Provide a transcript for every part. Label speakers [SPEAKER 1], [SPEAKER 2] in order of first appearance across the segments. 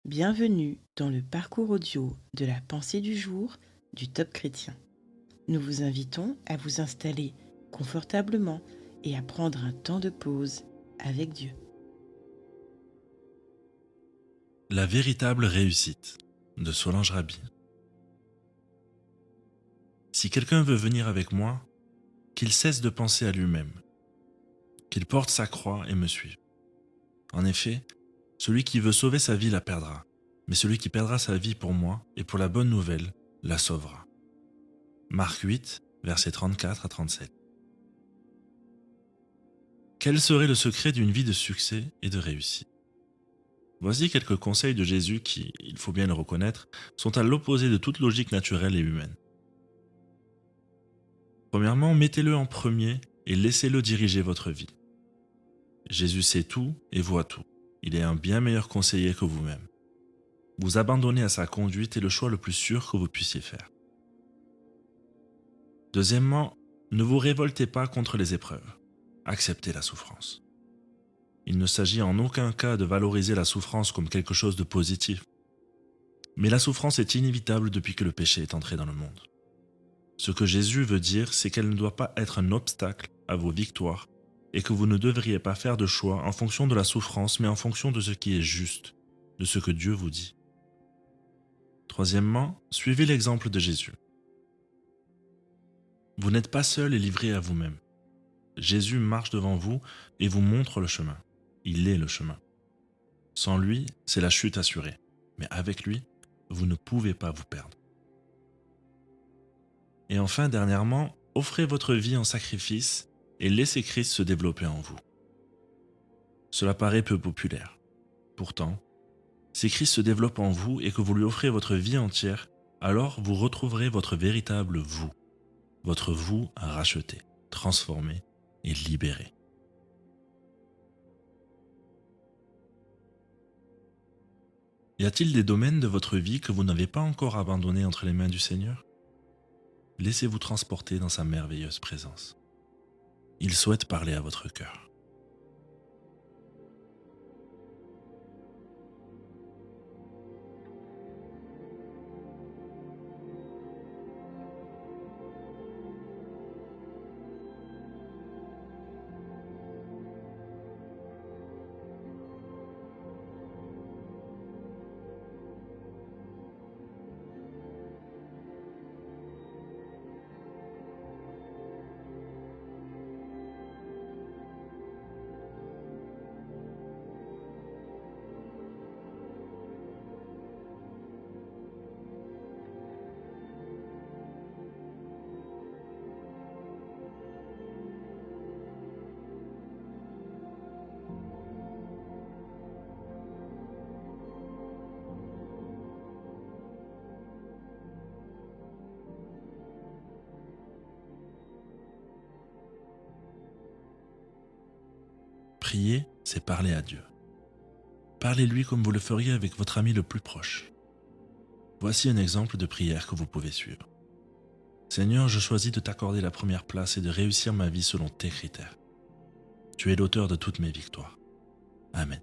[SPEAKER 1] Bienvenue dans le parcours audio de la pensée du jour du Top Chrétien. Nous vous invitons à vous installer confortablement et à prendre un temps de pause avec Dieu.
[SPEAKER 2] La véritable réussite de Solange Raby. Si quelqu'un veut venir avec moi, qu'il cesse de penser à lui-même, qu'il porte sa croix et me suive. En effet, celui qui veut sauver sa vie la perdra, mais celui qui perdra sa vie pour moi et pour la bonne nouvelle la sauvera. Marc 8, versets 34 à 37. Quel serait le secret d'une vie de succès et de réussite ? Voici quelques conseils de Jésus qui, il faut bien le reconnaître, sont à l'opposé de toute logique naturelle et humaine. Premièrement, mettez-le en premier et laissez-le diriger votre vie. Jésus sait tout et voit tout. Il est un bien meilleur conseiller que vous-même. Vous abandonner à sa conduite est le choix le plus sûr que vous puissiez faire. Deuxièmement, ne vous révoltez pas contre les épreuves. Acceptez la souffrance. Il ne s'agit en aucun cas de valoriser la souffrance comme quelque chose de positif. Mais la souffrance est inévitable depuis que le péché est entré dans le monde. Ce que Jésus veut dire, c'est qu'elle ne doit pas être un obstacle à vos victoires et que vous ne devriez pas faire de choix en fonction de la souffrance, mais en fonction de ce qui est juste, de ce que Dieu vous dit. Troisièmement, suivez l'exemple de Jésus. Vous n'êtes pas seul et livré à vous-même. Jésus marche devant vous et vous montre le chemin. Il est le chemin. Sans lui, c'est la chute assurée. Mais avec lui, vous ne pouvez pas vous perdre. Et enfin, dernièrement, offrez votre vie en sacrifice et laissez Christ se développer en vous. Cela paraît peu populaire. Pourtant, si Christ se développe en vous et que vous lui offrez votre vie entière, alors vous retrouverez votre véritable vous, votre vous racheté, transformé et libéré. Y a-t-il des domaines de votre vie que vous n'avez pas encore abandonnés entre les mains du Seigneur ? Laissez-vous transporter dans sa merveilleuse présence. Il souhaite parler à votre cœur. Prier, c'est parler à Dieu. Parlez-lui comme vous le feriez avec votre ami le plus proche. Voici un exemple de prière que vous pouvez suivre. Seigneur, je choisis de t'accorder la première place et de réussir ma vie selon tes critères. Tu es l'auteur de toutes mes victoires. Amen.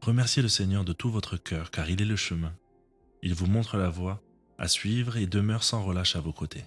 [SPEAKER 2] Remerciez le Seigneur de tout votre cœur, car il est le chemin. Il vous montre la voie à suivre et demeure sans relâche à vos côtés.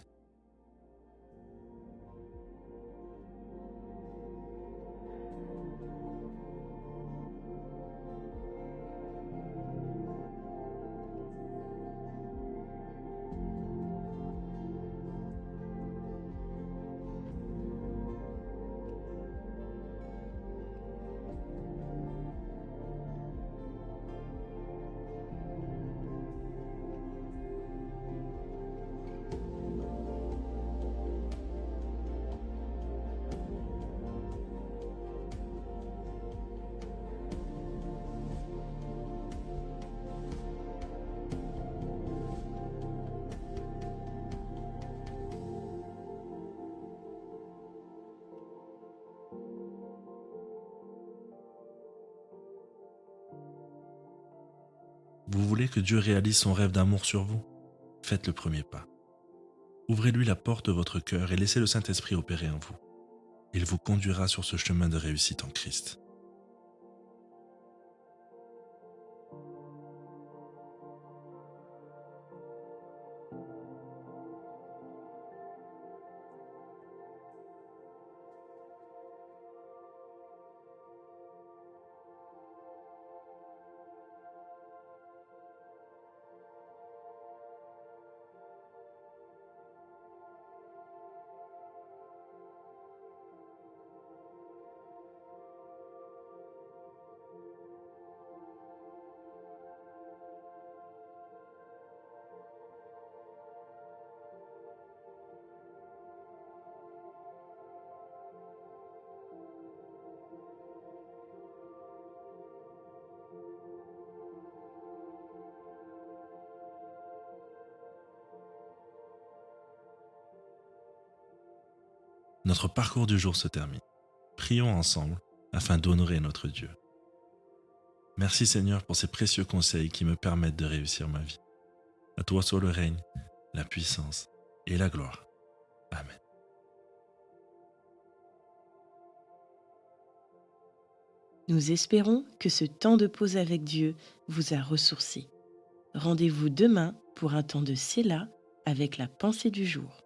[SPEAKER 2] Vous voulez que Dieu réalise son rêve d'amour sur vous? Faites le premier pas. Ouvrez-lui la porte de votre cœur et laissez le Saint-Esprit opérer en vous. Il vous conduira sur ce chemin de réussite en Christ. Notre parcours du jour se termine. Prions ensemble afin d'honorer notre Dieu. Merci Seigneur pour ces précieux conseils qui me permettent de réussir ma vie. À toi soit le règne, la puissance et la gloire. Amen.
[SPEAKER 1] Nous espérons que ce temps de pause avec Dieu vous a ressourci. Rendez-vous demain pour un temps de Séla avec la pensée du jour.